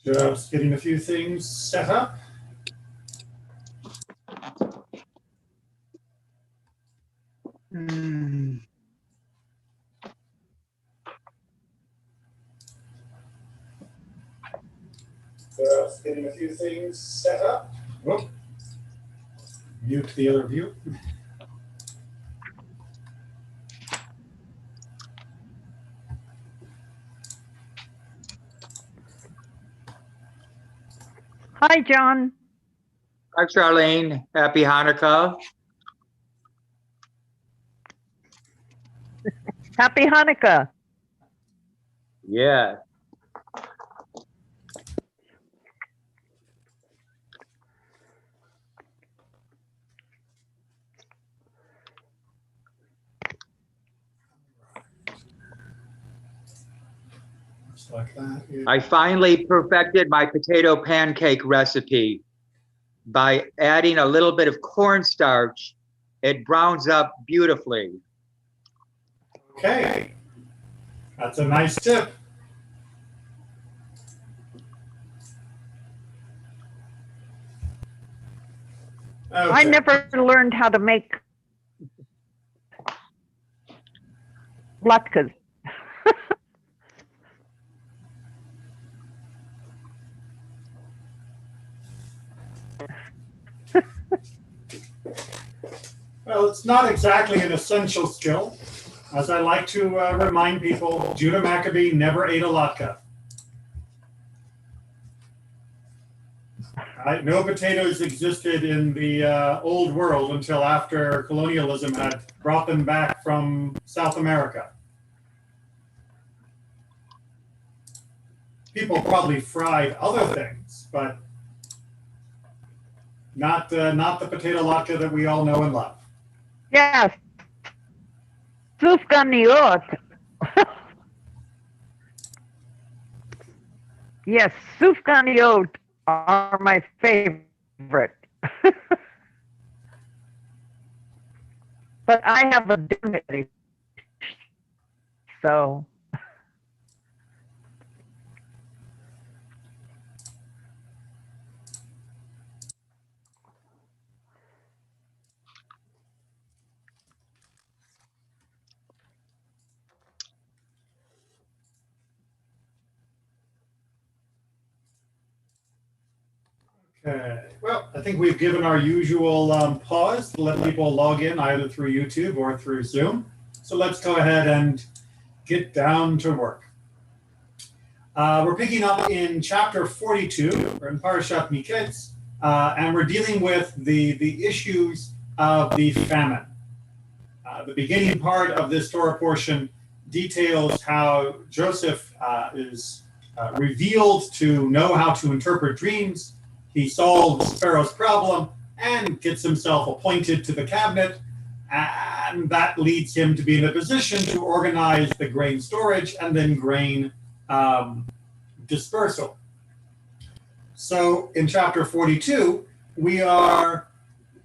Just getting a few things set up. Just getting a few things set up. Whoop. Mute the other view. Hi, John. Hi, Charlene. Happy Hanukkah. Happy Hanukkah. Yeah. Like that. I finally perfected my potato pancake recipe by adding a little bit of cornstarch. It browns up beautifully. Okay, that's a nice tip. Okay. I never learned how to make latkes. Well, it's not exactly an essential skill. As I like to remind people, Judah Maccabee never ate a latke. No potatoes existed in the old world until after colonialism had brought them back from South America. People probably fried other things, but not the potato latke that we all know and love. Yes. Sufganiyot. Yes, sufganiyot are my favorite. But I have a dignity. So. Okay, well, I think we've given our usual pause to let people log in either through YouTube or through Zoom. So let's go ahead and get down to work. We're picking up in chapter 42, or in Parashat Miketz, and we're dealing with the issues of the famine. The beginning part of this Torah portion details how Joseph is revealed to know how to interpret dreams. He solves Pharaoh's problem and gets himself appointed to the cabinet, and that leads him to be in a position to organize the grain storage and then grain dispersal. So in chapter 42, we are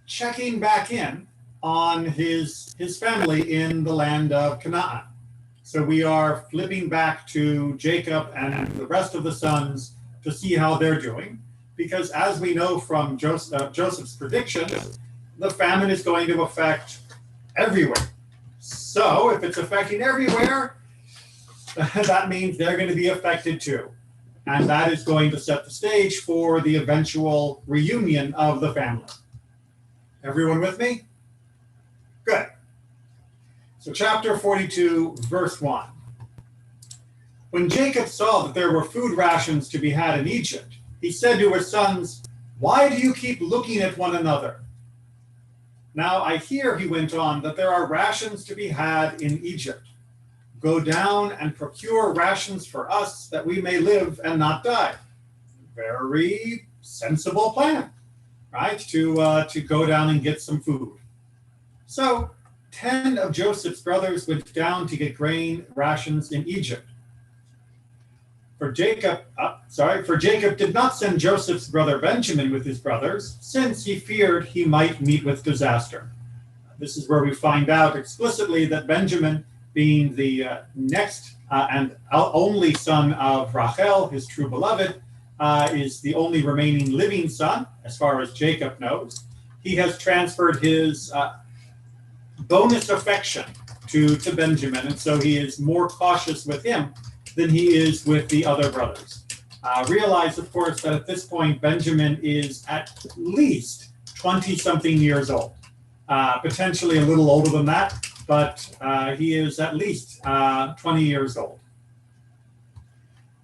checking back in on his family in the land of Canaan. So we are flipping back to Jacob and the rest of the sons to see how they're doing. Because as we know from Joseph's predictions, the famine is going to affect everywhere. So if it's affecting everywhere, that means they're going to be affected too. And that is going to set the stage for the eventual reunion of the family. Everyone with me? Good. So chapter 42, verse 1. When Jacob saw that there were food rations to be had in Egypt, he said to his sons, "Why do you keep looking at one another? Now I hear," he went on, "that there are rations to be had in Egypt. Go down and procure rations for us that we may live and not die." Very sensible plan, right? To go down and get some food. So 10 of Joseph's brothers went down to get grain rations in Egypt. For Jacob did not send Joseph's brother Benjamin with his brothers, since he feared he might meet with disaster. This is where we find out explicitly that Benjamin, being the next and only son of Rachel, his true beloved, is the only remaining living son, as far as Jacob knows. He has transferred his bonus affection to Benjamin, and so he is more cautious with him than he is with the other brothers. Realize, of course, that at this point, Benjamin is at least 20-something years old, potentially a little older than that, but he is at least 20 years old.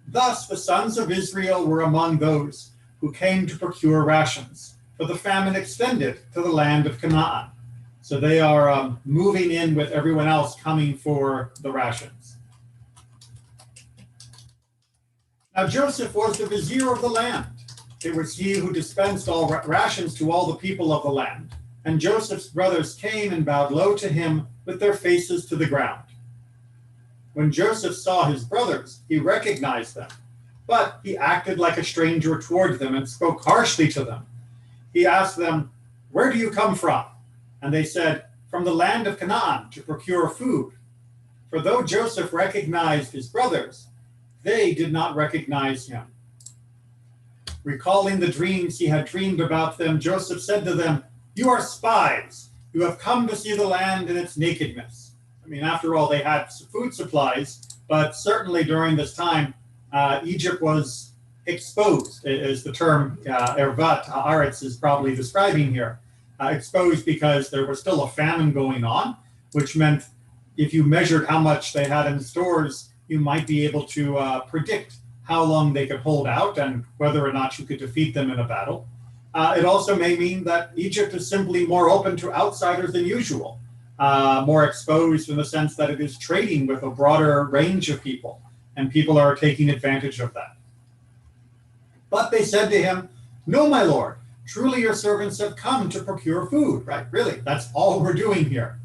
Thus, the sons of Israel were among those who came to procure rations, for the famine extended to the land of Canaan. So they are moving in with everyone else coming for the rations. Now Joseph was the vizier of the land. It was he who dispensed all rations to all the people of the land. And Joseph's brothers came and bowed low to him with their faces to the ground. When Joseph saw his brothers, he recognized them, but he acted like a stranger toward them and spoke harshly to them. He asked them, "Where do you come from?" And they said, "From the land of Canaan to procure food." For though Joseph recognized his brothers, they did not recognize him. Recalling the dreams he had dreamed about them, Joseph said to them, "You are spies. You have come to see the land in its nakedness." I mean, after all, they had food supplies, but certainly during this time, Egypt was exposed, is the term ervat haaretz is probably describing here. Exposed because there was still a famine going on, which meant if you measured how much they had in stores, you might be able to predict how long they could hold out and whether or not you could defeat them in a battle. It also may mean that Egypt is simply more open to outsiders than usual, more exposed in the sense that it is trading with a broader range of people, and people are taking advantage of that. But they said to him, "No, my lord, truly your servants have come to procure food," right? Really, that's all we're doing here.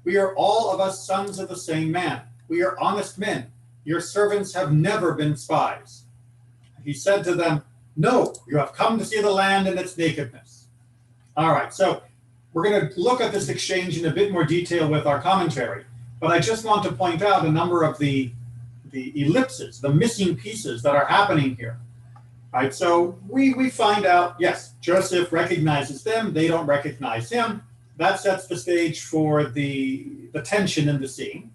"We are all of us sons of the same man. We are honest men. Your servants have never been spies." He said to them, "No, you have come to see the land in its nakedness." All right, so we're going to look at this exchange in a bit more detail with our commentary, but I just want to point out a number of the ellipses, the missing pieces that are happening here. Right, so we find out, yes, Joseph recognizes them, they don't recognize him. That sets the stage for the tension in the scene.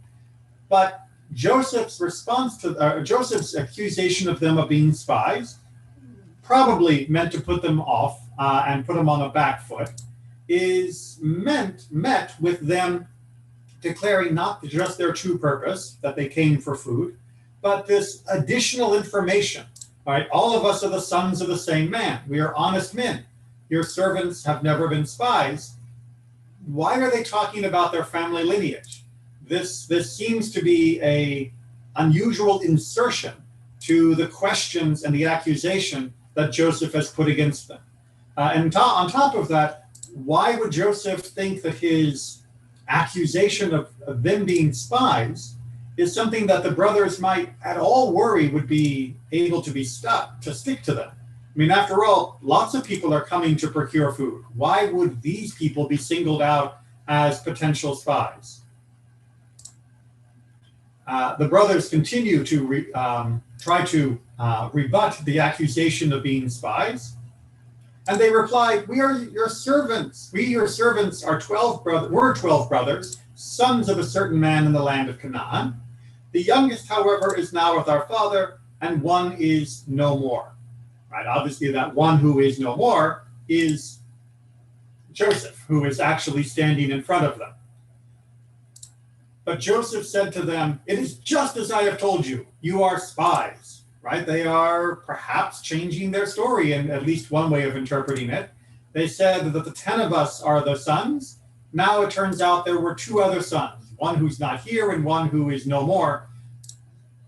But Joseph's response to Joseph's accusation of them of being spies, probably meant to put them off and put them on the back foot, is met with them declaring not just their true purpose, that they came for food, but this additional information. All right, all of us are the sons of the same man. We are honest men. Your servants have never been spies. Why are they talking about their family lineage? This seems to be an unusual insertion to the questions and the accusation that Joseph has put against them. And on top of that, why would Joseph think that his accusation of them being spies is something that the brothers might at all worry would be able to stick to them? I mean, after all, lots of people are coming to procure food. Why would these people be singled out as potential spies? The brothers continue to try to rebut the accusation of being spies. And they replied, "We are your servants. We, your servants, are 12 brothers, sons of a certain man in the land of Canaan. The youngest, however, is now with our father, and one is no more." Right? Obviously, that one who is no more is Joseph, who is actually standing in front of them. But Joseph said to them, "It is just as I have told you. You are spies." Right? They are perhaps changing their story in at least one way of interpreting it. They said that the 10 of us are the sons. Now it turns out there were 2 other sons, one who's not here and one who is no more.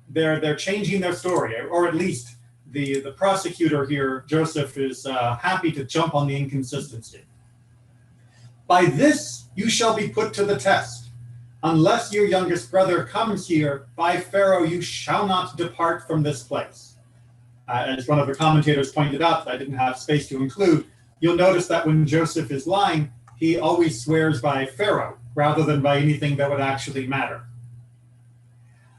They're changing their story, or at least the prosecutor here, Joseph, is happy to jump on the inconsistency. "By this you shall be put to the test. Unless your youngest brother comes here, by Pharaoh you shall not depart from this place." As one of the commentators pointed out that I didn't have space to include, you'll notice that when Joseph is lying, he always swears by Pharaoh rather than by anything that would actually matter.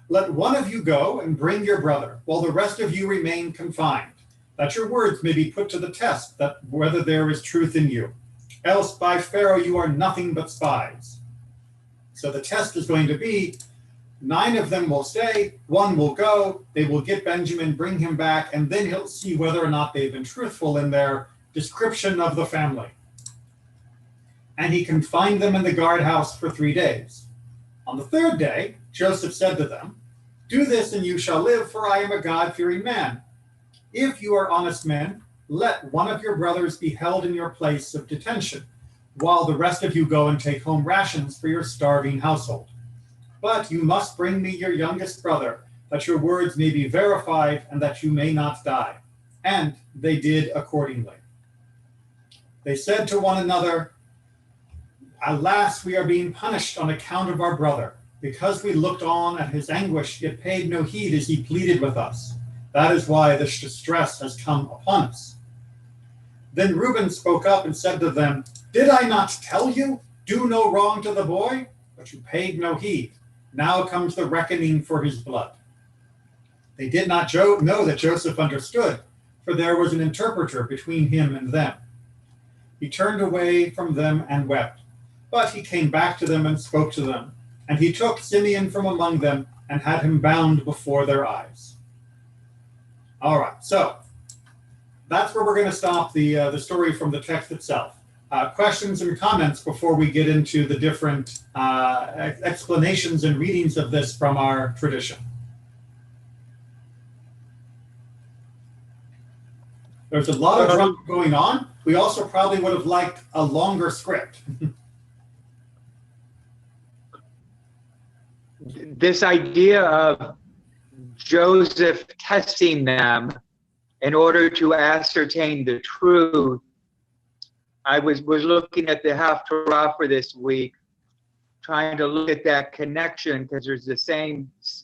"Let one of you go and bring your brother, while the rest of you remain confined. that your words may be put to the test, that whether there is truth in you. Else by Pharaoh you are nothing but spies. So the test is going to be 9 of them will stay, 1 will go, they will get Benjamin, bring him back, and then he'll see whether or not they've been truthful in their description of the family. And he confined them in the guardhouse for 3 days. On the 3rd day, Joseph said to them, do this and you shall live, for I am a God-fearing man. If you are honest men, let one of your brothers be held in your place of detention, while the rest of you go and take home rations for your starving household. But you must bring me your youngest brother, that your words may be verified and that you may not die. And they did accordingly. They said to one another, alas, we are being punished on account of our brother. Because we looked on at his anguish, yet paid no heed as he pleaded with us. That is why this distress has come upon us. Then Reuben spoke up and said to them, did I not tell you, do no wrong to the boy? But you paid no heed. Now comes the reckoning for his blood. They did not know that Joseph understood, for there was an interpreter between him and them. He turned away from them and wept. But he came back to them and spoke to them. And he took Simeon from among them and had him bound before their eyes. All right, so that's where we're going to stop the story from the text itself. Questions and comments before we get into the different explanations and readings of this from our tradition. There's a lot of drama going on. We also probably would have liked a longer script. This idea of Joseph testing them in order to ascertain the truth. I was looking at the Haftarah for this week, trying to look at that connection, because there's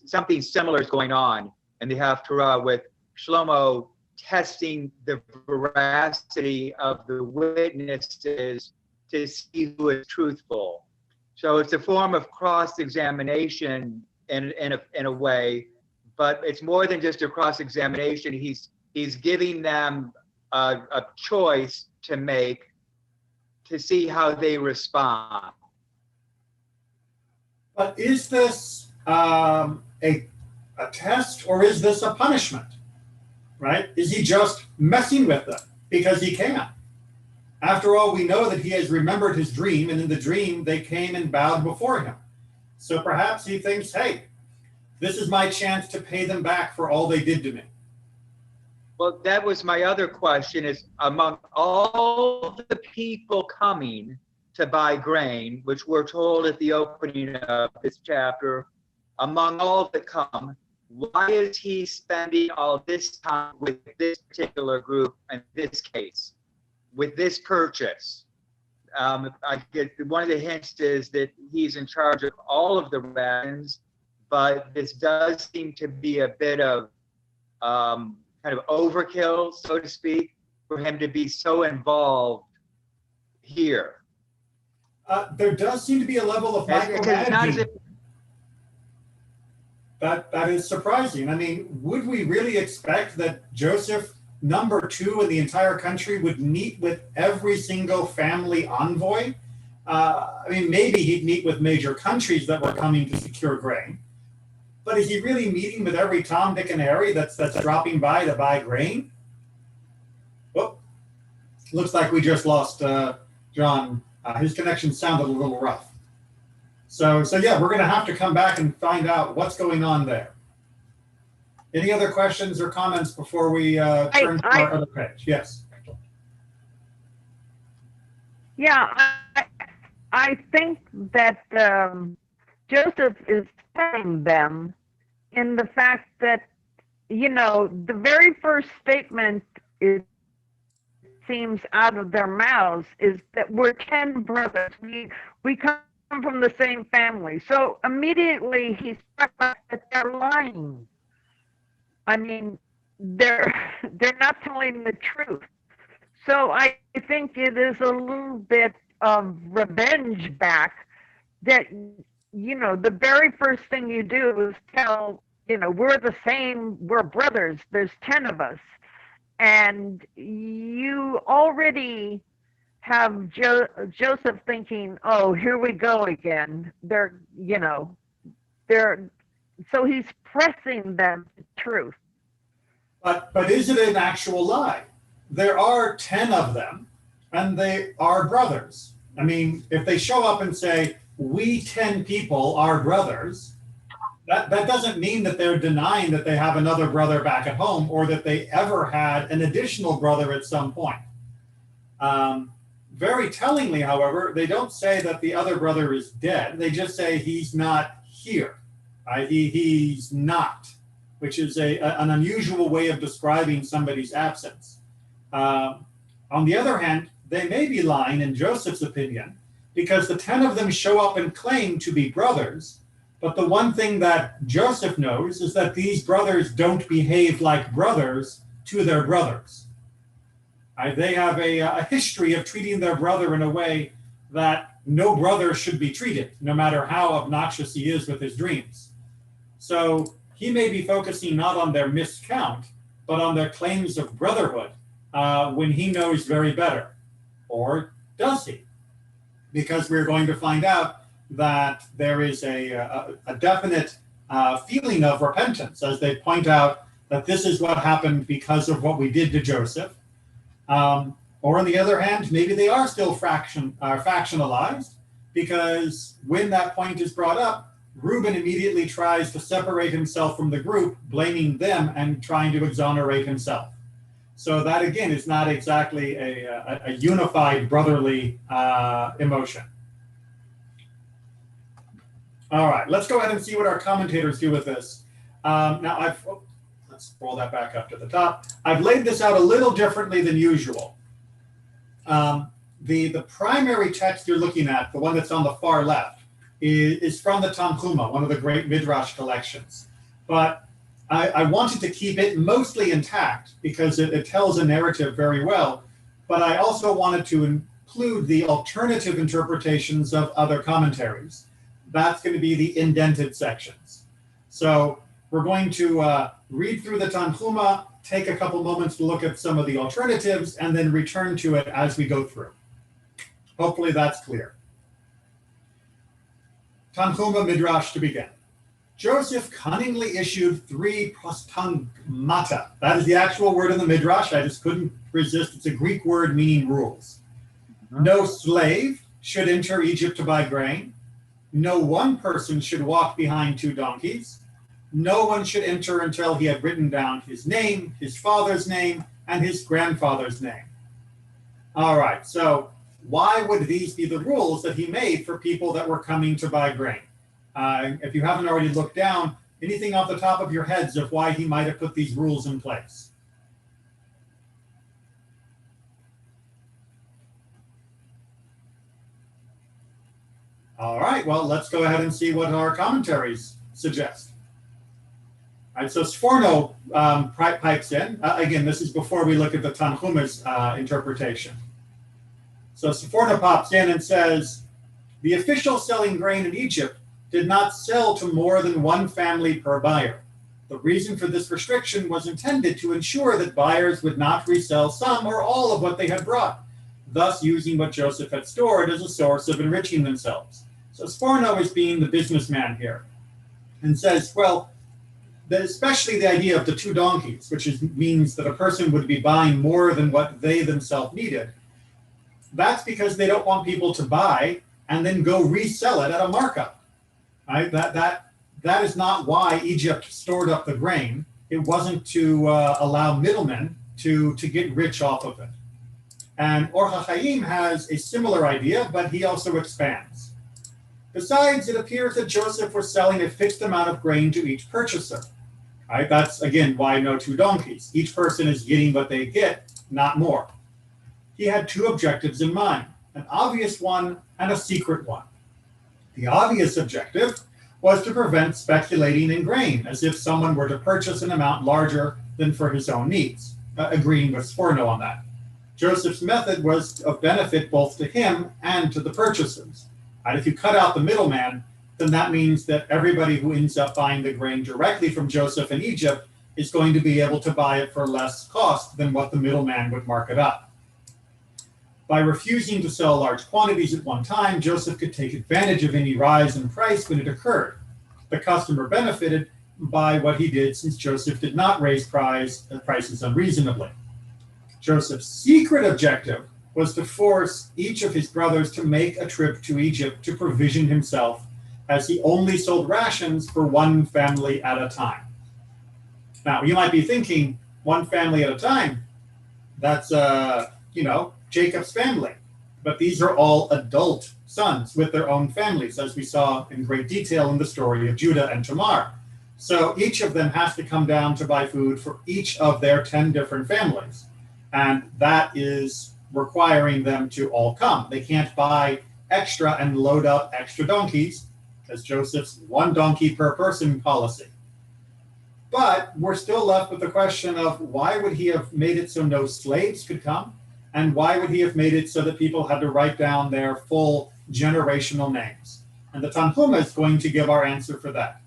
something similar is going on in the Haftarah with Shlomo testing the veracity of the witnesses to see who is truthful. So it's a form of cross-examination in a way, but it's more than just a cross-examination. He's giving them a choice to make to see how they respond. But is this a test, or is this a punishment? Right? Is he just messing with them because he can? After all, we know that he has remembered his dream, and in the dream, they came and bowed before him. So perhaps he thinks, hey, this is my chance to pay them back for all they did to me. Well, that was my other question, is among all the people coming to buy grain, which we're told at the opening of this chapter, among all that come, why is he spending all this time with this particular group in this case? With this purchase? I get one of the hints is that he's in charge of all of the rations, but this does seem to be a bit of kind of overkill, so to speak, for him to be so involved here. There does seem to be a level of micromanaging that is surprising. I mean, would we really expect that Joseph, number 2 in the entire country, would meet with every single family envoy? I mean, maybe he'd meet with major countries that were coming to secure grain. But is he really meeting with every Tom, Dick, and Harry that's dropping by to buy grain? Well, looks like we just lost John. His connection sounded a little rough. So yeah, we're going to have to come back and find out what's going on there. Any other questions or comments before we turn to our other page? Yes. Yeah, I think that Joseph is telling them in the fact that, you know, the very first statement it seems out of their mouths is that we're 10 brothers. We come from the same family. So immediately he struck out that they're lying. I mean, they're not telling the truth. So I think it is a little bit of revenge back that, you know, the very first thing you do is tell, you know, we're the same, we're brothers, there's 10 of us. and you already have Joseph thinking, "Oh, here we go again." So he's pressing them to truth. But is it an actual lie? There are 10 of them, and they are brothers. I mean, if they show up and say, "We 10 people are brothers," that doesn't mean that they're denying that they have another brother back at home or that they ever had an additional brother at some point. Very tellingly, however, they don't say that the other brother is dead. They just say he's not here. He's not, which is an unusual way of describing somebody's absence. On the other hand, they may be lying in Joseph's opinion because the 10 of them show up and claim to be brothers. But the one thing that Joseph knows is that these brothers don't behave like brothers to their brothers. They have a history of treating their brother in a way that no brother should be treated, no matter how obnoxious he is with his dreams. So he may be focusing not on their miscount, but on their claims of brotherhood when he knows very better. Or does he? Because we're going to find out that there is a definite feeling of repentance as they point out that this is what happened because of what we did to Joseph. Or on the other hand, maybe they are still factionalized, because when that point is brought up, Reuben immediately tries to separate himself from the group, blaming them and trying to exonerate himself. So that, again, is not exactly a unified brotherly emotion. All right, let's go ahead and see what our commentators do with this. Now, let's roll that back up to the top. I've laid this out a little differently than usual. The primary text you're looking at, the one that's on the far left, is from the Tanhuma, one of the great Midrash collections. But I wanted to keep it mostly intact because it tells a narrative very well. But I also wanted to include the alternative interpretations of other commentaries. That's going to be the indented sections. So we're going to read through the Tanhuma, take a couple moments to look at some of the alternatives, and then return to it as we go through. Hopefully that's clear. Tanhuma Midrash to begin. Joseph cunningly issued 3 prostangmata. That is the actual word in the Midrash. I just couldn't resist. It's a Greek word meaning rules. No slave should enter Egypt to buy grain. No one person should walk behind 2 donkeys. No one should enter until he had written down his name, his father's name, and his grandfather's name. All right, so why would these be the rules that he made for people that were coming to buy grain? If you haven't already looked down, anything off the top of your heads of why he might have put these rules in place? All right, well, let's go ahead and see what our commentaries suggest. All right, so Sforno pipes in. Again, this is before we look at the Tanhuma's interpretation. So Sforno pops in and says, the official selling grain in Egypt did not sell to more than 1 family per buyer. The reason for this restriction was intended to ensure that buyers would not resell some or all of what they had brought, thus using what Joseph had stored as a source of enriching themselves. So Sforno is being the businessman here and says, well, especially the idea of the 2 donkeys, which means that a person would be buying more than what they themselves needed. That's because they don't want people to buy and then go resell it at a markup. Right? That is not why Egypt stored up the grain. It wasn't to allow middlemen to get rich off of it. And Or HaChaim has a similar idea, but he also expands. Besides, it appears that Joseph was selling a fixed amount of grain to each purchaser. Right? That's, again, why no 2 donkeys. Each person is getting what they get, not more. He had 2 objectives in mind, an obvious one and a secret one. The obvious objective was to prevent speculating in grain, as if someone were to purchase an amount larger than for his own needs, agreeing with Sforno on that. Joseph's method was of benefit both to him and to the purchasers. And if you cut out the middleman, then that means that everybody who ends up buying the grain directly from Joseph in Egypt is going to be able to buy it for less cost than what the middleman would mark it up. By refusing to sell large quantities at one time, Joseph could take advantage of any rise in price when it occurred. The customer benefited by what he did, since Joseph did not raise prices unreasonably. Joseph's secret objective was to force each of his brothers to make a trip to Egypt to provision himself, as he only sold rations for one family at a time. Now, you might be thinking, one family at a time, that's, Jacob's family. But these are all adult sons with their own families, as we saw in great detail in the story of Judah and Tamar. So each of them has to come down to buy food for each of their 10 different families. And that is requiring them to all come. They can't buy extra and load up extra donkeys, as Joseph's one donkey per person policy. But we're still left with the question of, why would he have made it so no slaves could come? And why would he have made it so that people had to write down their full generational names? And the Tanhuma is going to give our answer for that.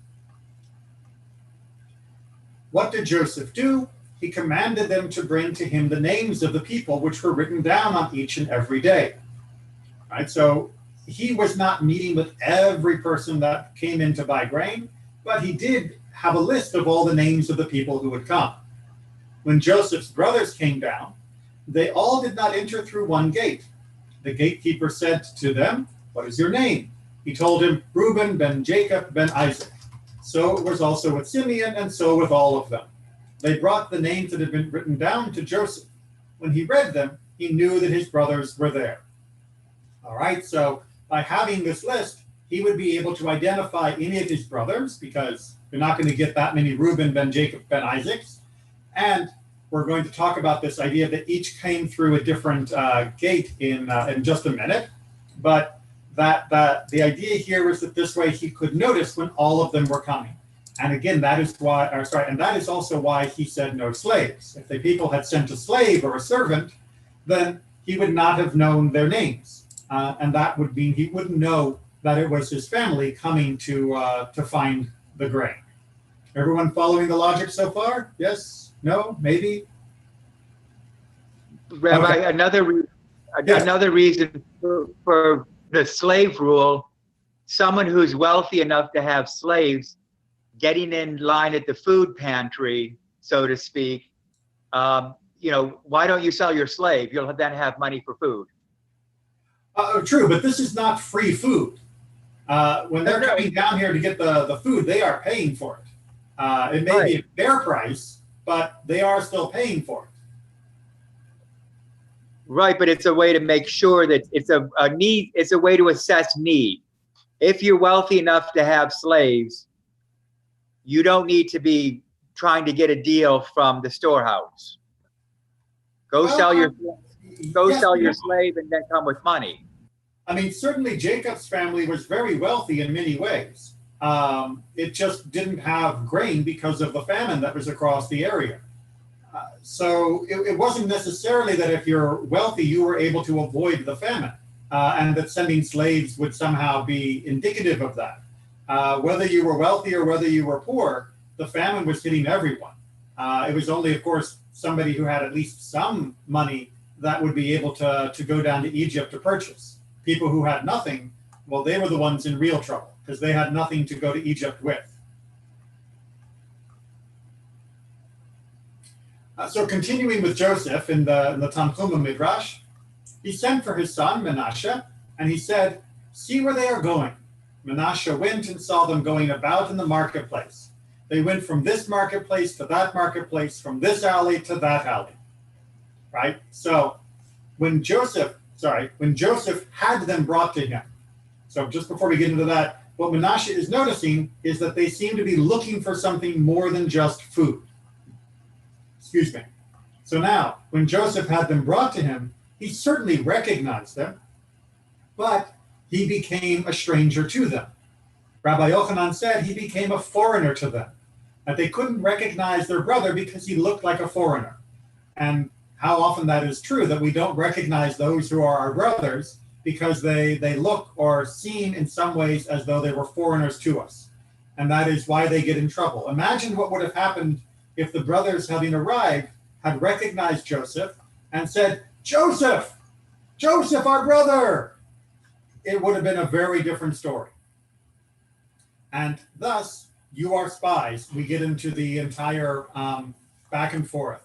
What did Joseph do? He commanded them to bring to him the names of the people, which were written down on each and every day. Right? So he was not meeting with every person that came in to buy grain, but he did have a list of all the names of the people who would come. When Joseph's brothers came down, they all did not enter through one gate. The gatekeeper said to them, "What is your name?" He told him, "Reuben ben Jacob ben Isaac." So it was also with Simeon, and so with all of them. They brought the names that had been written down to Joseph. When he read them, he knew that his brothers were there. All right, so by having this list, he would be able to identify any of his brothers, because you're not going to get that many Reuben ben Jacob ben Isaacs. And we're going to talk about this idea that each came through a different gate in just a minute. But the idea here is that this way he could notice when all of them were coming. And again, that is also why he said no slaves. If the people had sent a slave or a servant, then he would not have known their names. And that would mean he wouldn't know that it was his family coming to find the grain. Everyone following the logic so far? Yes? No? Maybe? Rabbi, Okay. another reason for the slave rule, someone who's wealthy enough to have slaves getting in line at the food pantry, so to speak, why don't you sell your slave? You'll then have money for food. True, but this is not free food. When they're coming down here to get the food, they are paying for it. It may be a fair price, but they are still paying for it. Right, but it's a way to make sure that it's a need. It's a way to assess need. If you're wealthy enough to have slaves, you don't need to be trying to get a deal from the storehouse. Go sell your slave and then come with money. I mean, certainly Jacob's family was very wealthy in many ways. It just didn't have grain because of the famine that was across the area. So it wasn't necessarily that if you're wealthy, you were able to avoid the famine, and that sending slaves would somehow be indicative of that. Whether you were wealthy or whether you were poor, the famine was hitting everyone. It was only, of course, somebody who had at least some money that would be able to go down to Egypt to purchase. People who had nothing, well, they were the ones in real trouble because they had nothing to go to Egypt with. So continuing with Joseph in the Tanhuma Midrash, he sent for his son Manasseh, and he said, "See where they are going." Manasseh went and saw them going about in the marketplace. They went from this marketplace to that marketplace, from this alley to that alley. Right? So when Joseph had them brought to him, so just before we get into that, what Manasseh is noticing is that they seem to be looking for something more than just food. Excuse me. So now, when Joseph had them brought to him, he certainly recognized them, but he became a stranger to them. Rabbi Yochanan said he became a foreigner to them, that they couldn't recognize their brother because he looked like a foreigner. And how often that is true, that we don't recognize those who are our brothers because they look or seem in some ways as though they were foreigners to us. And that is why they get in trouble. Imagine what would have happened if the brothers, having arrived, had recognized Joseph and said, Joseph, Joseph, our brother, it would have been a very different story. And thus, you are spies. We get into the entire back and forth.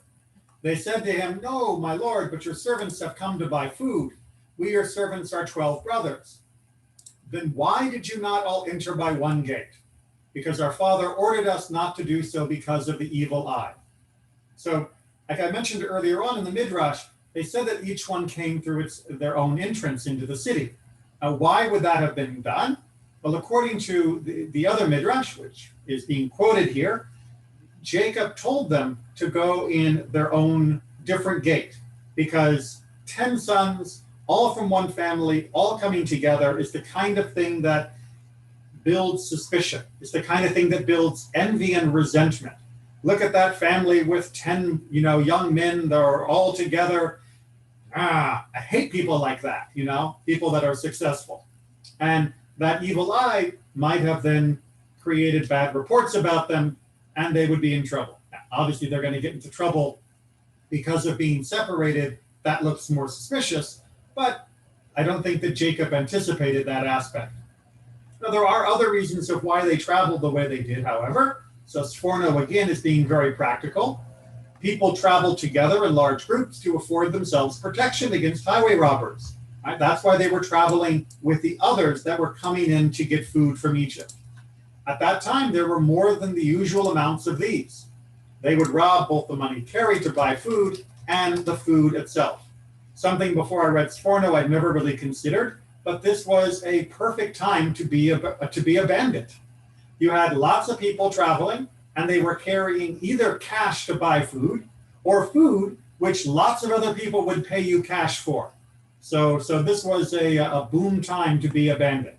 They said to him, no, my lord, but your servants have come to buy food. We, your servants, are 12 brothers. Then why did you not all enter by one gate? Because our father ordered us not to do so because of the evil eye. So, like I mentioned earlier on in the Midrash, they said that each one came through their own entrance into the city. Why would that have been done? Well, according to the other Midrash, which is being quoted here, Jacob told them to go in their own different gate because 10 sons, all from one family, all coming together is the kind of thing that builds suspicion. It's the kind of thing that builds envy and resentment. Look at that family with 10, young men that are all together. I hate people like that, people that are successful. And that evil eye might have then created bad reports about them, and they would be in trouble. Now, obviously, they're going to get into trouble because of being separated. That looks more suspicious, but I don't think that Jacob anticipated that aspect. Now, there are other reasons of why they traveled the way they did, however. So Sforno, again, is being very practical. People traveled together in large groups to afford themselves protection against highway robbers. Right? That's why they were traveling with the others that were coming in to get food from Egypt. At that time, there were more than the usual amounts of these. They would rob both the money carried to buy food and the food itself. Something before I read Sforno I'd never really considered, but this was a perfect time to be a bandit. You had lots of people traveling, and they were carrying either cash to buy food or food which lots of other people would pay you cash for. So this was a boom time to be a bandit.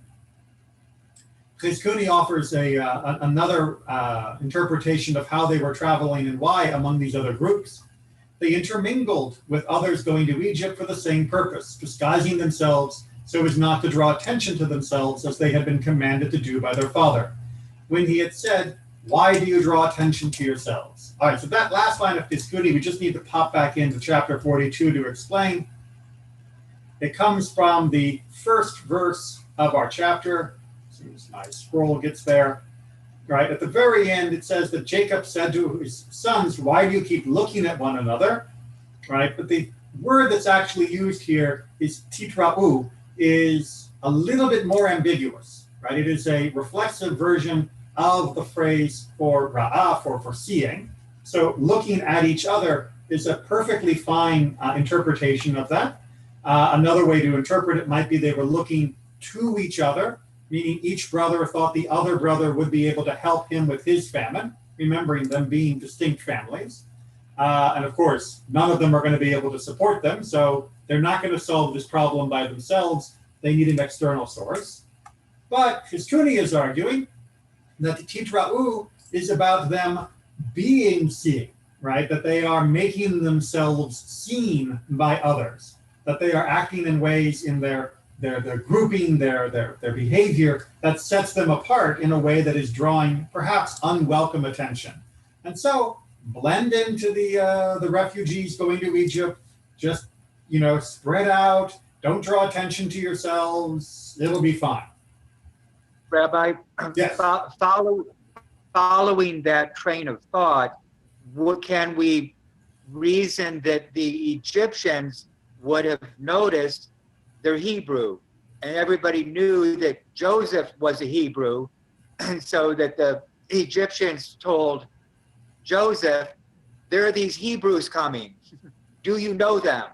Chizkuni offers another interpretation of how they were traveling and why among these other groups. They intermingled with others going to Egypt for the same purpose, disguising themselves so as not to draw attention to themselves as they had been commanded to do by their father. When he had said, why do you draw attention to yourselves? All right, so that last line of Chizkuni, we just need to pop back into chapter 42 to explain. It comes from the first verse of our chapter. As soon as my scroll gets there. Right, at the very end, it says that Jacob said to his sons, why do you keep looking at one another? Right, but the word that's actually used here is titra'u, is a little bit more ambiguous. Right, it is a reflexive version of the phrase for ra'ah, for seeing. So looking at each other is a perfectly fine interpretation of that. Another way to interpret it might be they were looking to each other, meaning each brother thought the other brother would be able to help him with his famine, remembering them being distinct families. And of course, none of them are going to be able to support them, so they're not going to solve this problem by themselves. They need an external source. But Chizkuni is arguing that the titra'u is about them being seen, right? That they are making themselves seen by others, that they are acting in ways in their grouping, their behavior that sets them apart in a way that is drawing perhaps unwelcome attention. And so blend into the refugees going to Egypt, just, spread out, don't draw attention to yourselves, it'll be fine. Rabbi, Yes. Following that train of thought, what can we reason that the Egyptians would have noticed they're Hebrew, and everybody knew that Joseph was a Hebrew, and so that the Egyptians told Joseph, there are these Hebrews coming. Do you know them?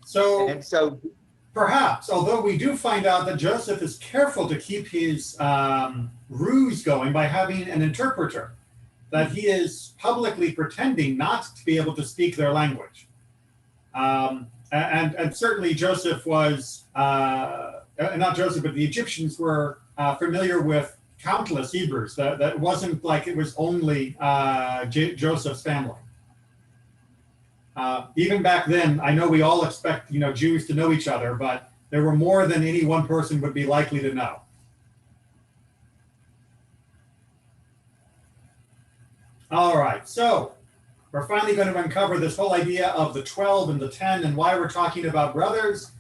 So perhaps, although we do find out that Joseph is careful to keep his ruse going by having an interpreter, that he is publicly pretending not to be able to speak their language. And certainly Joseph was, not Joseph, but the Egyptians were familiar with countless Hebrews. That wasn't like it was only Joseph's family. Even back then, I know we all expect, Jews to know each other, but there were more than any one person would be likely to know. All right, so we're finally going to uncover this whole idea of the 12 and the 10 and why we're talking about brothers.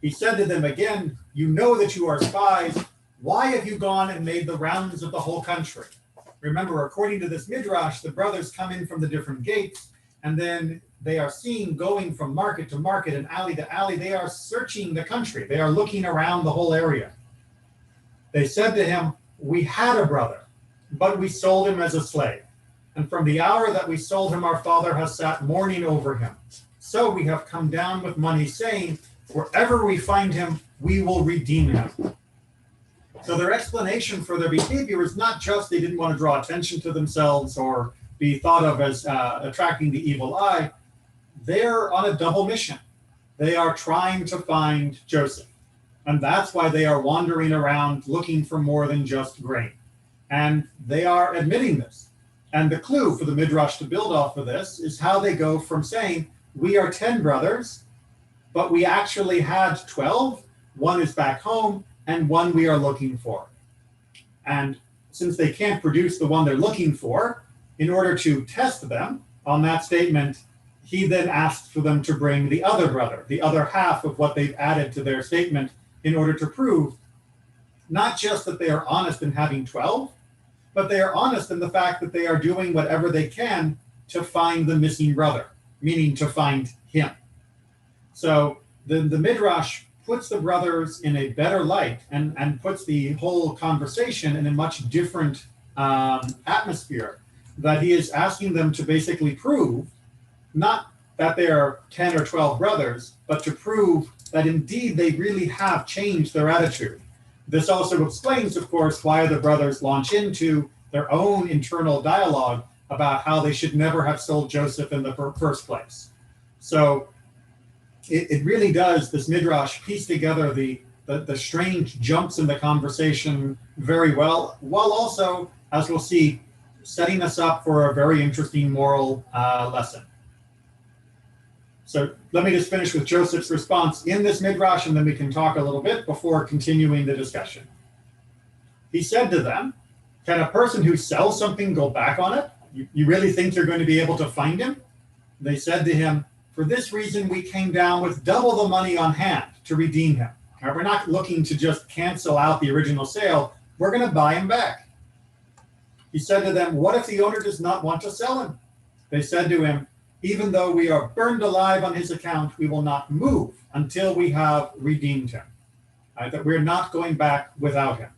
He said to them again, you know that you are spies. Why have you gone and made the rounds of the whole country? Remember, according to this midrash, the brothers come in from the different gates, and then they are seen going from market to market and alley to alley. They are searching the country. They are looking around the whole area. They said to him, we had a brother, but we sold him as a slave. And from the hour that we sold him, our father has sat mourning over him. So we have come down with money, saying, wherever we find him, we will redeem him. So their explanation for their behavior is not just they didn't want to draw attention to themselves or be thought of as attracting the evil eye. They're on a double mission. They are trying to find Joseph. And that's why they are wandering around looking for more than just grain. And they are admitting this. And the clue for the Midrash to build off of this is how they go from saying, we are 10 brothers, but we actually had 12. One is back home, and one we are looking for. And since they can't produce the one they're looking for, in order to test them on that statement, he then asked for them to bring the other brother, the other half of what they've added to their statement, in order to prove not just that they are honest in having 12, but they are honest in the fact that they are doing whatever they can to find the missing brother, meaning to find him. So the Midrash puts the brothers in a better light and puts the whole conversation in a much different atmosphere, that he is asking them to basically prove not that they are 10 or 12 brothers, but to prove that indeed they really have changed their attitude. This also explains, of course, why the brothers launch into their own internal dialogue about how they should never have sold Joseph in the first place. So it really does, this Midrash, piece together the strange jumps in the conversation very well, while also, as we'll see, setting us up for a very interesting moral lesson. So let me just finish with Joseph's response in this Midrash, and then we can talk a little bit before continuing the discussion. He said to them, can a person who sells something go back on it? You really think you're going to be able to find him? They said to him, for this reason we came down with double the money on hand to redeem him. Now, we're not looking to just cancel out the original sale. We're going to buy him back. He said to them, what if the owner does not want to sell him? They said to him, even though we are burned alive on his account, we will not move until we have redeemed him. That we're not going back without him.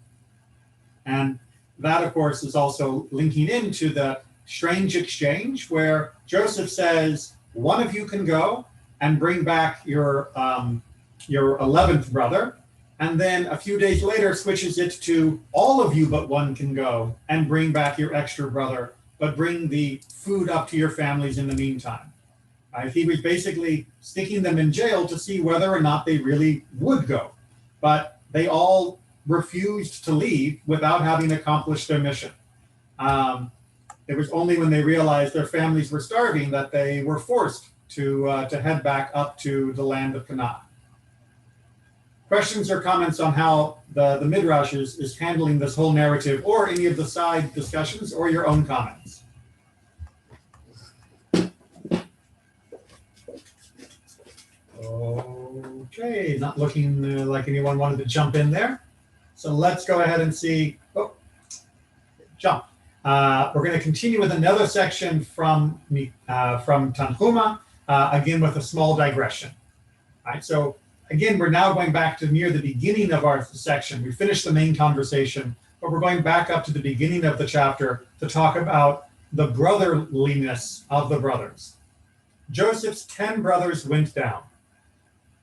And that, of course, is also linking into the strange exchange where Joseph says, one of you can go and bring back your 11th brother, and then a few days later switches it to all of you but one can go and bring back your extra brother, but bring the food up to your families in the meantime. He was basically sticking them in jail to see whether or not they really would go. But they all refused to leave without having accomplished their mission. It was only when they realized their families were starving that they were forced to head back up to the land of Canaan. Questions or comments on how the Midrash is handling this whole narrative, or any of the side discussions, or your own comments? Okay, not looking like anyone wanted to jump in there. So let's go ahead and see. Oh, jump. We're going to continue with another section from Tanhuma, again with a small digression. All right, so again, we're now going back to near the beginning of our section. We finished the main conversation, but we're going back up to the beginning of the chapter to talk about the brotherliness of the brothers. Joseph's 10 brothers went down.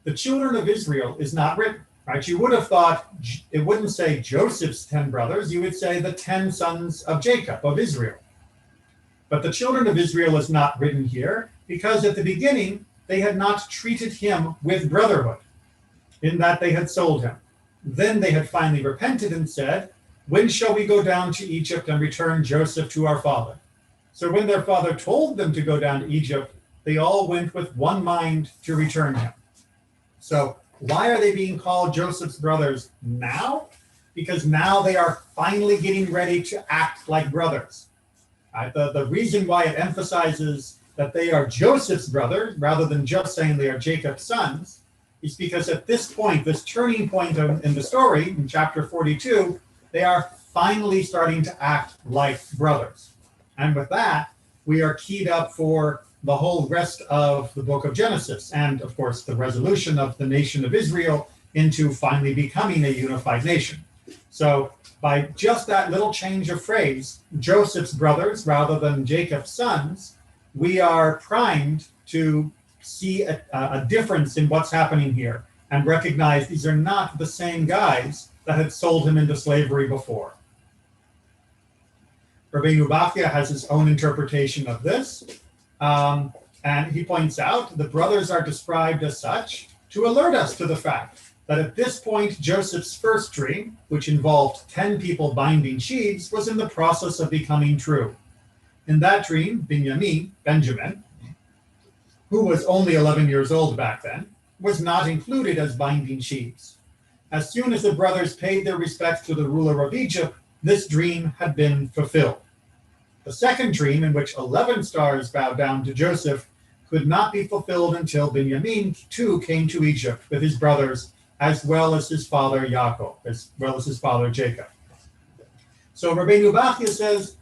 The children of Israel is not written, right? You would have thought it wouldn't say Joseph's 10 brothers. You would say the 10 sons of Jacob, of Israel. But the children of Israel is not written here because at the beginning, they had not treated him with brotherhood, in that they had sold him. Then they had finally repented and said, when shall we go down to Egypt and return Joseph to our father? So when their father told them to go down to Egypt, they all went with one mind to return him. So why are they being called Joseph's brothers now? Because now they are finally getting ready to act like brothers. Right? The reason why it emphasizes that they are Joseph's brothers rather than just saying they are Jacob's sons is because at this point, this turning point in the story, in chapter 42, they are finally starting to act like brothers. And with that, we are keyed up for the whole rest of the book of Genesis and, of course, the resolution of the nation of Israel into finally becoming a unified nation. So by just that little change of phrase, Joseph's brothers rather than Jacob's sons, we are primed to see a difference in what's happening here and recognize these are not the same guys that had sold him into slavery before. Rabbeinu Bachya has his own interpretation of this, and he points out the brothers are described as such to alert us to the fact that at this point, Joseph's first dream, which involved 10 people binding sheaves, was in the process of becoming true. In that dream, Benjamin, who was only 11 years old back then, was not included as binding sheaves. As soon as the brothers paid their respects to the ruler of Egypt, this dream had been fulfilled. The second dream, in which 11 stars bowed down to Joseph, could not be fulfilled until Benjamin too came to Egypt with his brothers, as well as his father Yaakov, as well as his father Jacob. So Rabbeinu Bachya says,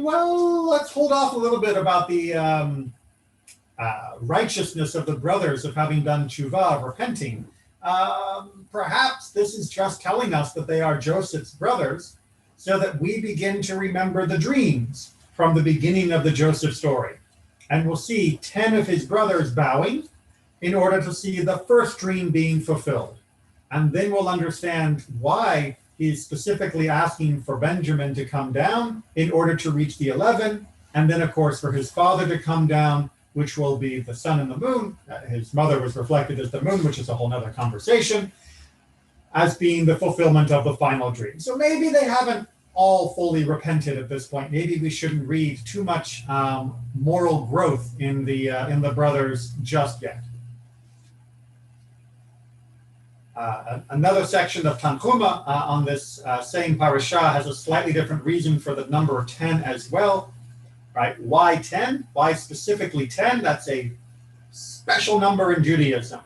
well, let's hold off a little bit about the righteousness of the brothers of having done tshuva, of repenting. Perhaps this is just telling us that they are Joseph's brothers so that we begin to remember the dreams from the beginning of the Joseph story. And we'll see 10 of his brothers bowing in order to see the first dream being fulfilled. And then we'll understand why he's specifically asking for Benjamin to come down in order to reach the 11, and then, of course, for his father to come down, which will be the sun and the moon. His mother was reflected as the moon, which is a whole nother conversation, as being the fulfillment of the final dream. So maybe they haven't all fully repented at this point. Maybe we shouldn't read too much moral growth in the brothers just yet. Another section of Tanchuma on this same parasha has a slightly different reason for the number 10 as well. Right? Why 10? Why specifically 10? That's a special number in Judaism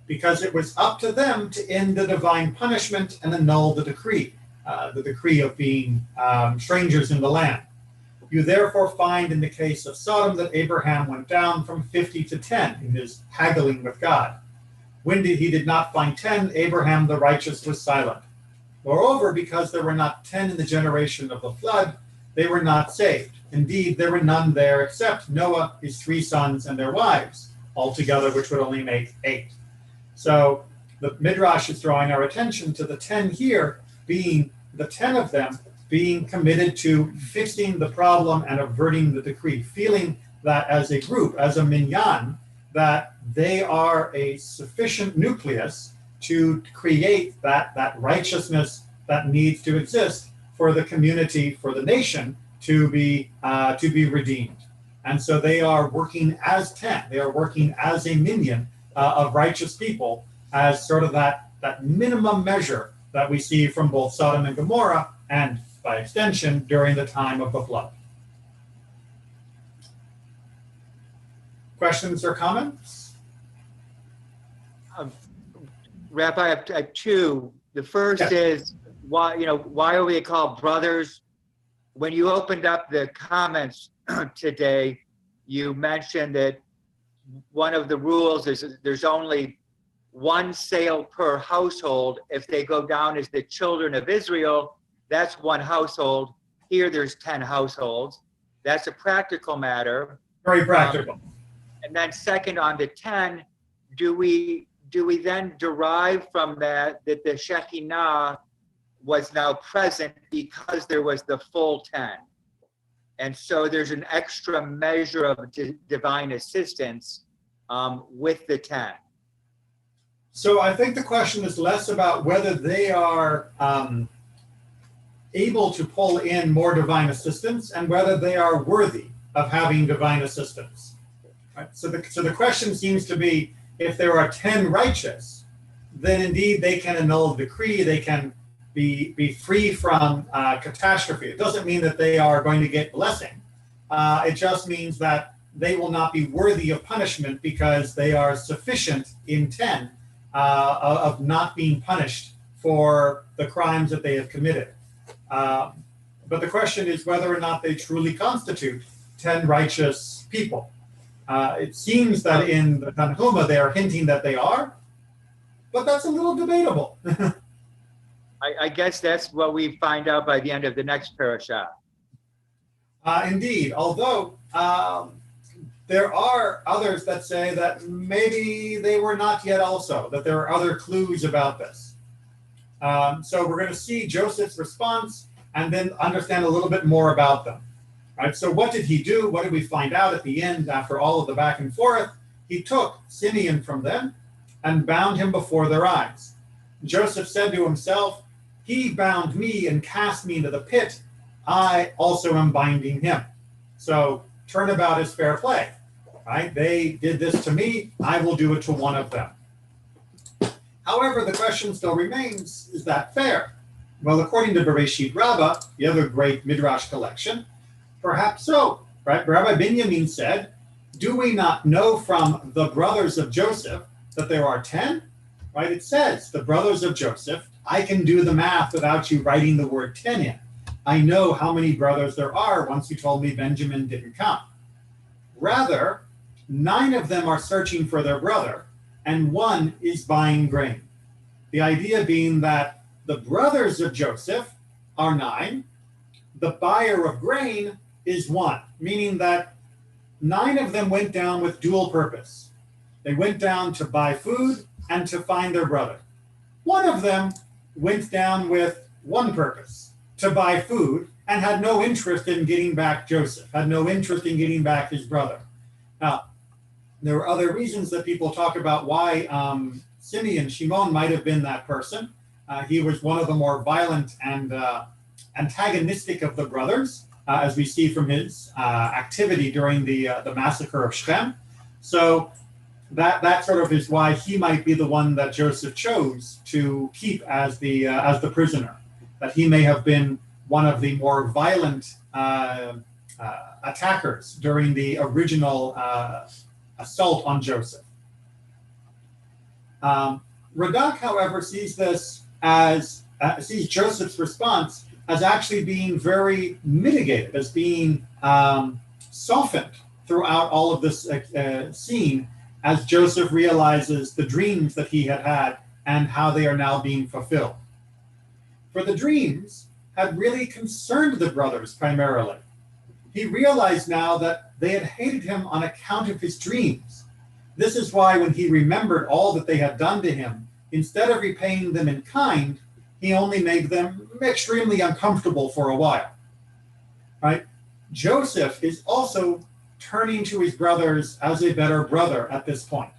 because it was up to them to end the divine punishment and annul the decree of being strangers in the land. You therefore find in the case of Sodom that Abraham went down from 50 to 10 in his haggling with God. When he did not find 10, Abraham the righteous was silent. Moreover, because there were not 10 in the generation of the flood, they were not saved. Indeed, there were none there except Noah, his 3 sons, and their wives, altogether, which would only make 8. So the Midrash is drawing our attention to the 10 here being the 10 of them being committed to fixing the problem and averting the decree, feeling that as a group, as a minyan, that they are a sufficient nucleus to create that righteousness that needs to exist for the community, for the nation to be redeemed. And so they are working as 10. They are working as a minyan of righteous people as sort of that minimum measure that we see from both Sodom and Gomorrah and by extension during the time of the flood. Questions or comments? Rabbi, I have 2. The first is why are we called brothers? When you opened up the comments today, you mentioned that one of the rules is there's only 1 sale per household. If they go down as the children of Israel, that's 1 household. Here there's 10 households. That's a practical matter. Very practical. And then second, on the 10, do we then derive from that the Shekinah was now present because there was the full 10? And so there's an extra measure of divine assistance with the 10. So I think the question is less about whether they are able to pull in more divine assistance and whether they are worthy of having divine assistance. Right? So the question seems to be, if there are 10 righteous, then indeed they can annul the decree, they can be free from catastrophe. It doesn't mean that they are going to get blessing. It just means that they will not be worthy of punishment because they are sufficient in 10 of not being punished for the crimes that they have committed. But the question is whether or not they truly constitute 10 righteous people. It seems that in the Tanhuma they are hinting that they are, but that's a little debatable. I guess that's what we find out by the end of the next parasha. Indeed, although there are others that say that maybe they were not yet also, that there are other clues about this. So we're going to see Joseph's response and then understand a little bit more about them. Right, so what did he do? What did we find out at the end after all of the back and forth? He took Simeon from them and bound him before their eyes. Joseph said to himself, "He bound me and cast me into the pit. I also am binding him." So turnabout is fair play. Right? They did this to me. I will do it to one of them. However, the question still remains, is that fair? Well, according to Bereshit Rabbah, the other great Midrash collection, perhaps so. Right? Rabbi Binyamin said, "Do we not know from the brothers of Joseph that there are 10? Right? It says, the brothers of Joseph. I can do the math without you writing the word 10 in. I know how many brothers there are once you told me Benjamin didn't come. Rather, 9 of them are searching for their brother, and 1 is buying grain." The idea being that the brothers of Joseph are 9, the buyer of grain is 1, meaning that 9 of them went down with dual purpose. They went down to buy food and to find their brother. 1 of them went down with one purpose, to buy food, and had no interest in getting back Joseph, had no interest in getting back his brother. Now, there were other reasons that people talk about why Shimon might have been that person. He was one of the more violent and antagonistic of the brothers, as we see from his activity during the massacre of Shechem. So that sort of is why he might be the one that Joseph chose to keep as the prisoner. That he may have been one of the more violent attackers during the original assault on Joseph. Radak, however, sees this sees Joseph's response as actually being very mitigated, as being softened throughout all of this scene, as Joseph realizes the dreams that he had had and how they are now being fulfilled. For the dreams had really concerned the brothers primarily. He realized now that they had hated him on account of his dreams. This is why when he remembered all that they had done to him, instead of repaying them in kind, he only made them extremely uncomfortable for a while. Right? Joseph is also turning to his brothers as a better brother at this point.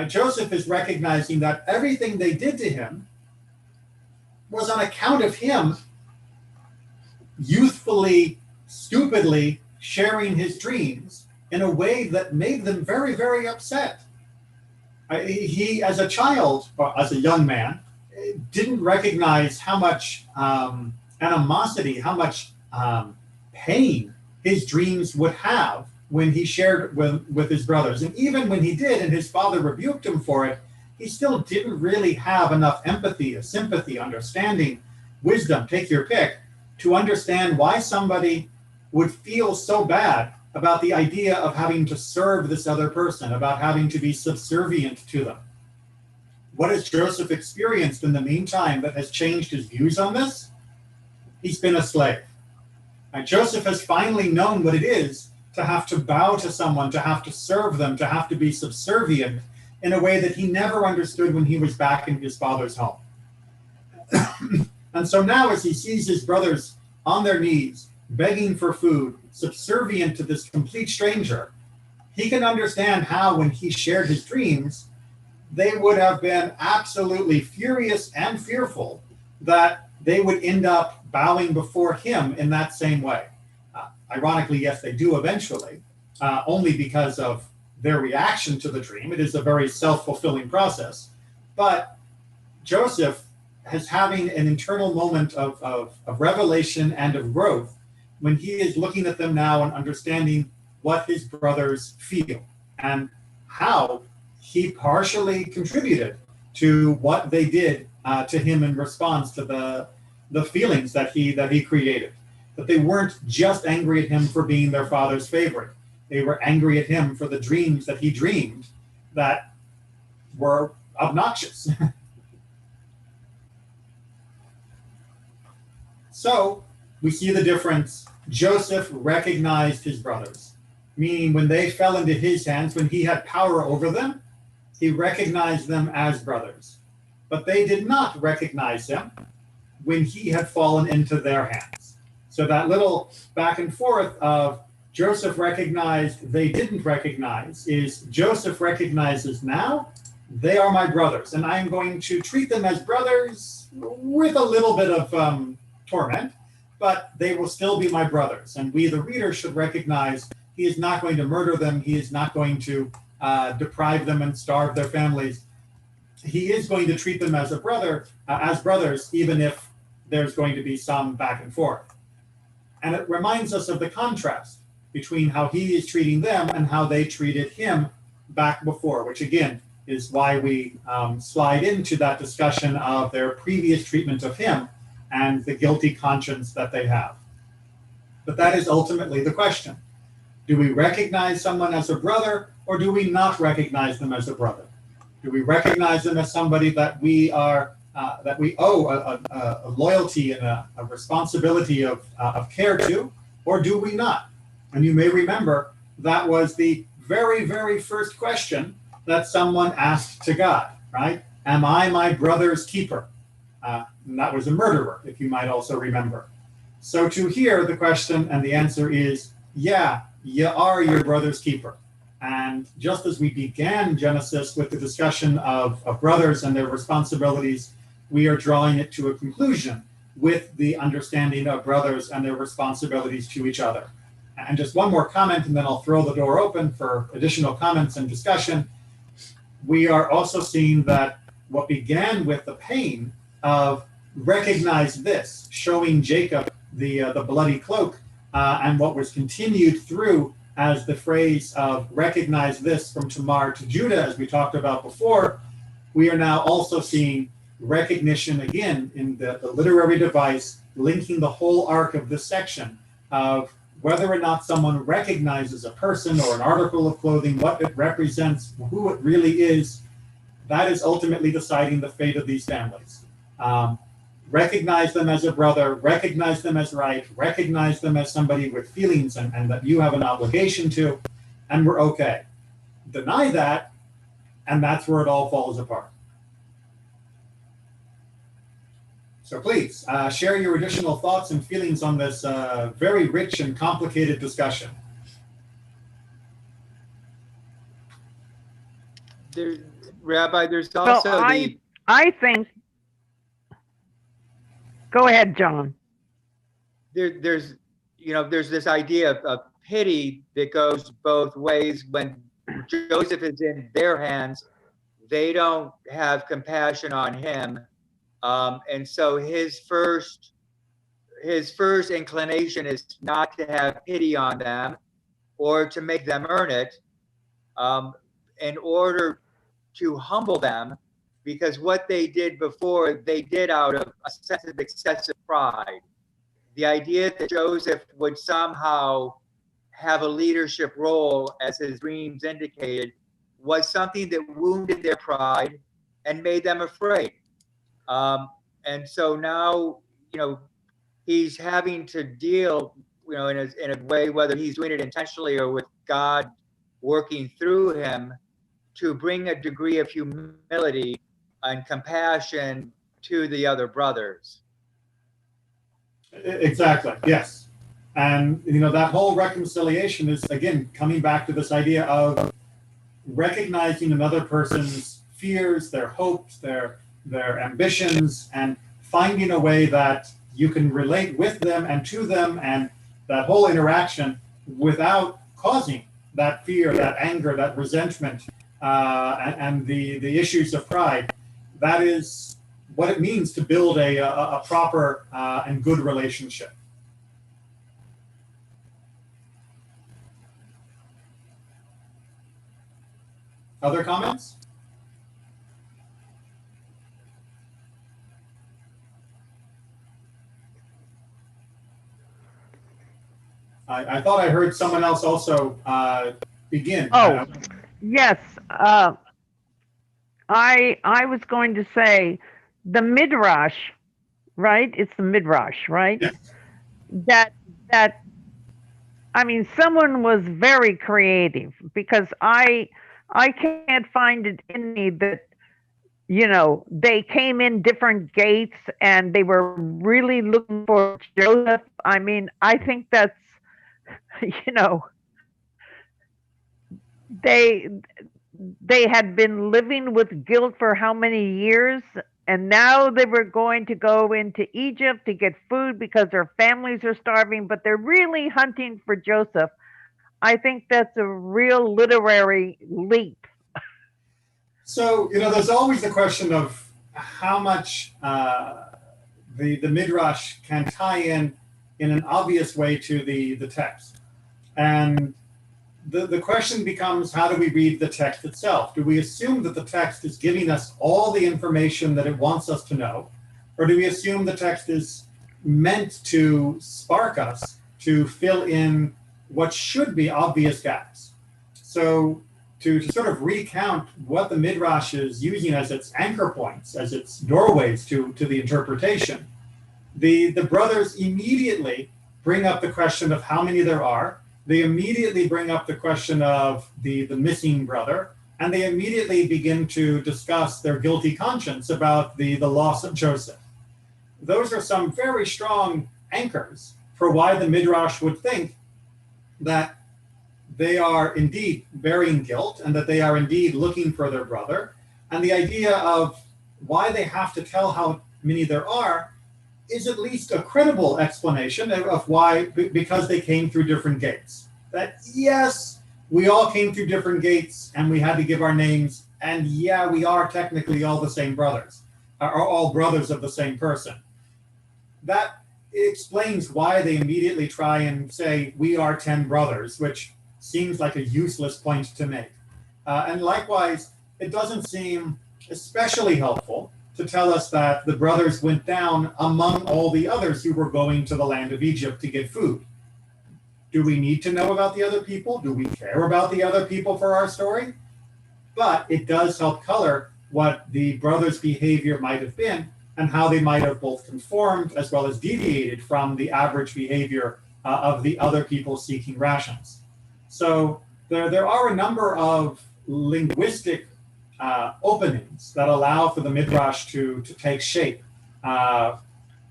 Joseph is recognizing that everything they did to him was on account of him youthfully, stupidly sharing his dreams in a way that made them very, very upset. He, as a child, or as a young man, didn't recognize how much animosity, how much pain his dreams would have when he shared with his brothers. And even when he did, and his father rebuked him for it, he still didn't really have enough empathy, sympathy, understanding, wisdom, take your pick, to understand why somebody would feel so bad about the idea of having to serve this other person, about having to be subservient to them. What has Joseph experienced in the meantime that has changed his views on this? He's been a slave. And Joseph has finally known what it is to have to bow to someone, to have to serve them, to have to be subservient in a way that he never understood when he was back in his father's home. And so now as he sees his brothers on their knees, begging for food, subservient to this complete stranger, he can understand how when he shared his dreams, they would have been absolutely furious and fearful that they would end up bowing before him in that same way. Ironically, yes, they do eventually, only because of their reaction to the dream. It is a very self-fulfilling process. But Joseph is having an internal moment of revelation and of growth when he is looking at them now and understanding what his brothers feel and how he partially contributed to what they did to him in response to the feelings that he created. That they weren't just angry at him for being their father's favorite. They were angry at him for the dreams that he dreamed that were obnoxious. So we see the difference. Joseph recognized his brothers, meaning when they fell into his hands, when he had power over them, he recognized them as brothers. But they did not recognize him when he had fallen into their hands. So that little back and forth of Joseph recognized, they didn't recognize, is Joseph recognizes now, they are my brothers, and I'm going to treat them as brothers with a little bit of torment, but they will still be my brothers. And we, the reader, should recognize he is not going to murder them. He is not going to deprive them and starve their families. He is going to treat them as a brother, as brothers, even if there's going to be some back and forth. And it reminds us of the contrast between how he is treating them and how they treated him back before, which again is why we slide into that discussion of their previous treatment of him and the guilty conscience that they have. But that is ultimately the question. Do we recognize someone as a brother, or do we not recognize them as a brother? Do we recognize them as somebody that we are that we owe a loyalty and a responsibility of care to, or do we not? And you may remember that was the very, very first question that someone asked to God, right? Am I my brother's keeper? And that was a murderer, if you might also remember. So to hear the question and the answer is, yeah, you are your brother's keeper. And just as we began Genesis with the discussion of brothers and their responsibilities, we are drawing it to a conclusion with the understanding of brothers and their responsibilities to each other. And just one more comment, and then I'll throw the door open for additional comments and discussion. We are also seeing that what began with the pain of recognize this, showing Jacob the bloody cloak, and what was continued through as the phrase of recognize this from Tamar to Judah, as we talked about before, we are now also seeing recognition again in the literary device linking the whole arc of this section of whether or not someone recognizes a person or an article of clothing, what it represents, who it really is. That is ultimately deciding the fate of these families. Recognize them as a brother, recognize them as right, recognize them as somebody with feelings and that you have an obligation to, and we're okay. Deny that, and that's where it all falls apart. So please share your additional thoughts and feelings on this very rich and complicated discussion. Rabbi, there's also I think. Go ahead, John. There's this idea of pity that goes both ways. When Joseph is in their hands, they don't have compassion on him, and so his first inclination is not to have pity on them or to make them earn it, in order to humble them, because what they did before, they did out of a sense of excessive pride. The idea that Joseph would somehow have a leadership role, as his dreams indicated, was something that wounded their pride and made them afraid. And so now, he's having to deal, in a way, whether he's doing it intentionally or with God working through him, to bring a degree of humility and compassion to the other brothers. Exactly, yes. And, that whole reconciliation is, again, coming back to this idea of recognizing another person's fears, their hopes, their ambitions, and finding a way that you can relate with them and to them, and that whole interaction without causing that fear, that anger, that resentment, and the issues of pride. That is what it means to build a proper and good relationship. Other comments? I thought I heard someone else also begin. Oh, yes. I was going to say the midrash, right? It's the midrash, right? Yes. That I mean, someone was very creative, because I can't find it in me that, they came in different gates and they were really looking for Joseph. I mean, I think that's, you know, they they had been living with guilt for how many years, and now they were going to go into Egypt to get food because their families are starving, but they're really hunting for Joseph. I think that's a real literary leap. So, there's always the question of how much the midrash can tie in an obvious way to the text. And the question becomes, how do we read the text itself? Do we assume that the text is giving us all the information that it wants us to know? Or do we assume the text is meant to spark us to fill in what should be obvious gaps? So to sort of recount what the Midrash is using as its anchor points, as its doorways to the interpretation, the brothers immediately bring up the question of how many there are. They immediately bring up the question of the missing brother, and they immediately begin to discuss their guilty conscience about the loss of Joseph. Those are some very strong anchors for why the Midrash would think that they are indeed bearing guilt and that they are indeed looking for their brother. And the idea of why they have to tell how many there are is at least a credible explanation of why, because they came through different gates. That yes, we all came through different gates and we had to give our names, and yeah, we are technically all the same brothers, are all brothers of the same person. That explains why they immediately try and say, we are 10 brothers, which seems like a useless point to make. And likewise, it doesn't seem especially helpful to tell us that the brothers went down among all the others who were going to the land of Egypt to get food. Do we need to know about the other people? Do we care about the other people for our story? But it does help color what the brothers' behavior might have been and how they might have both conformed as well as deviated from the average behavior of the other people seeking rations. So there are a number of linguistic openings that allow for the Midrash to take shape,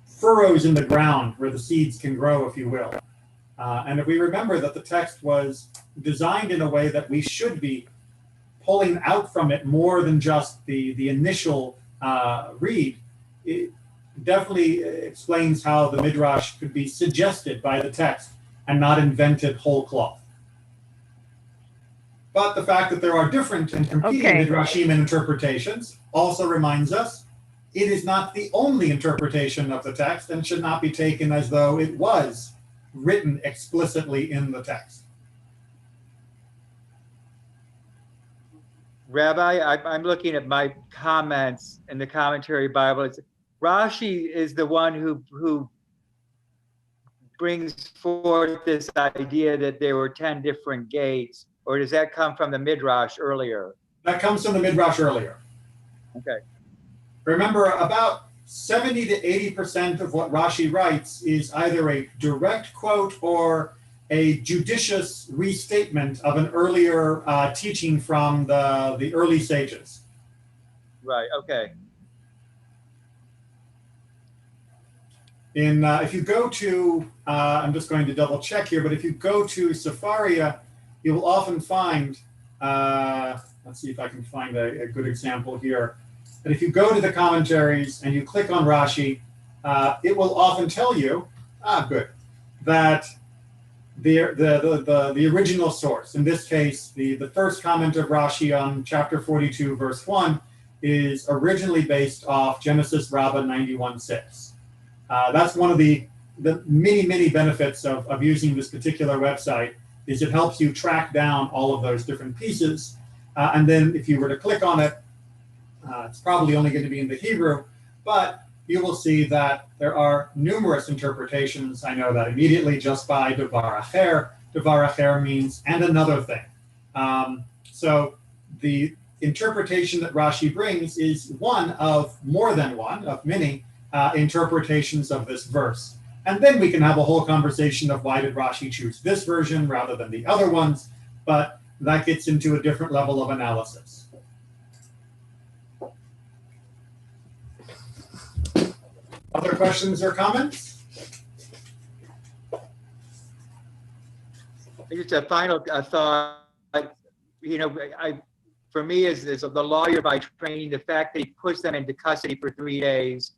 furrows in the ground where the seeds can grow, if you will. And if we remember that the text was designed in a way that we should be pulling out from it more than just the initial read, it definitely explains how the Midrash could be suggested by the text and not invented whole cloth. But the fact that there are different and competing Midrashim and interpretations also reminds us it is not the only interpretation of the text and should not be taken as though it was written explicitly in the text. Rabbi, I'm looking at my comments in the commentary Bible. It's, Rashi is the one who brings forth this idea that there were 10 different gates, or does that come from the Midrash earlier? That comes from the Midrash earlier. Okay. Remember, about 70 to 80% of what Rashi writes is either a direct quote or a judicious restatement of an earlier teaching from the early sages. Right, okay. If you go to, I'm just going to double check here, but if you go to Sepharia, you will often find, let's see if I can find a good example here. And if you go to the commentaries and you click on Rashi, it will often tell you, that the original source, in this case, the first comment of Rashi on chapter 42, verse 1, is originally based off Genesis Rabbah 91:6. That's one of the many benefits of using this particular website, is it helps you track down all of those different pieces. And then if you were to click on it, it's probably only going to be in the Hebrew, but you will see that there are numerous interpretations. I know that immediately just by Devar Acher. Devar Acher means and another thing. So the interpretation that Rashi brings is one of more than one, of many interpretations of this verse. And then we can have a whole conversation of why did Rashi choose this version rather than the other ones, but that gets into a different level of analysis. Other questions or comments? Just a final thought. For me, as the lawyer by training, the fact that he puts them into custody for 3 days,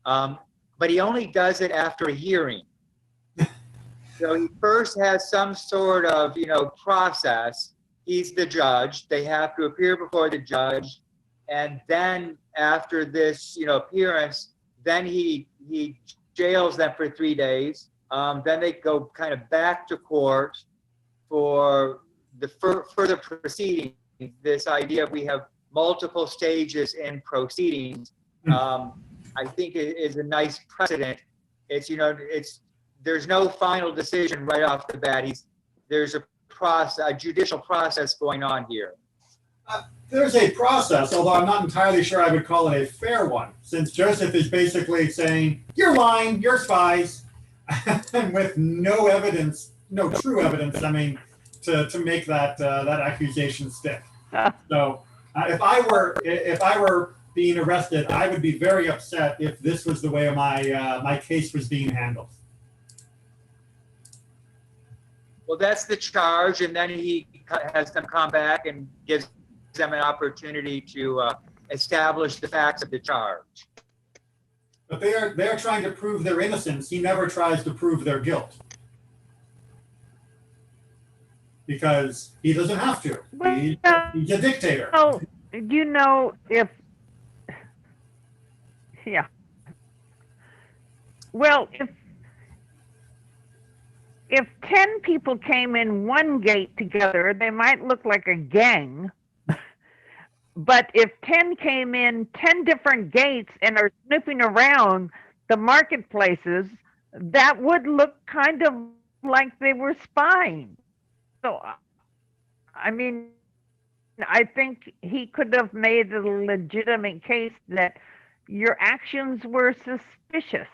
but he only does it after a hearing. So he first has some sort of, process. He's the judge. They have to appear before the judge, and then after this, appearance, then he jails them for 3 days. Then they go kind of back to court for the further proceedings. This idea of we have multiple stages in proceedings, I think it is a nice precedent. There's no final decision right off the bat. There's a judicial process going on here. There's a process, although I'm not entirely sure I would call it a fair one, since Joseph is basically saying, you're lying, you're spies, and with no evidence, no true evidence, to make that accusation stick. So if I were being arrested, I would be very upset if this was the way my case was being handled. Well, that's the charge, and then he has them come back and gives them an opportunity to establish the facts of the charge. But they are trying to prove their innocence. He never tries to prove their guilt, because he doesn't have to. He's a dictator. Well, if 10 people came in one gate together, they might look like a gang. But if 10 came in 10 different gates and are snooping around the marketplaces, that would look kind of like they were spying. So, I think he could have made a legitimate case that your actions were suspicious.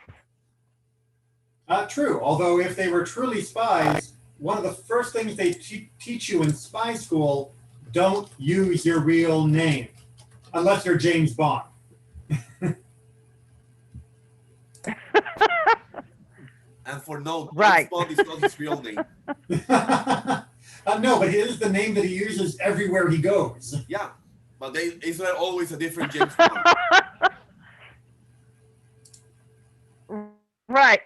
True, although if they were truly spies, one of the first things they teach you in spy school, don't use your real name, unless you're James Bond. And for no, right. James Bond is not his real name. No, but it is the name that he uses everywhere he goes. Yeah, but is there always a different James Bond? Right.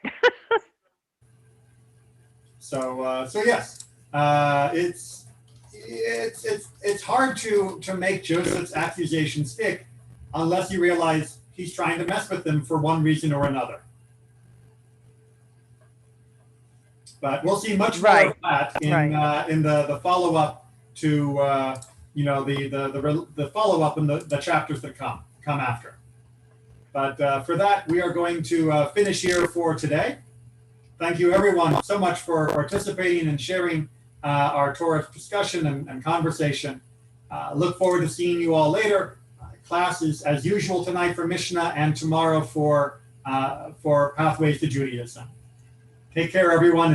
So yes, it's hard to make Joseph's accusation stick unless you realize he's trying to mess with them for one reason or another. But we'll see much more of that in the follow up to the follow up in the chapters that come after. But for that, we are going to finish here for today. Thank you, everyone, so much for participating and sharing our Torah discussion and conversation. Look forward to seeing you all later. Class is, as usual, tonight for Mishnah and tomorrow for Pathways to Judaism. Take care, everyone.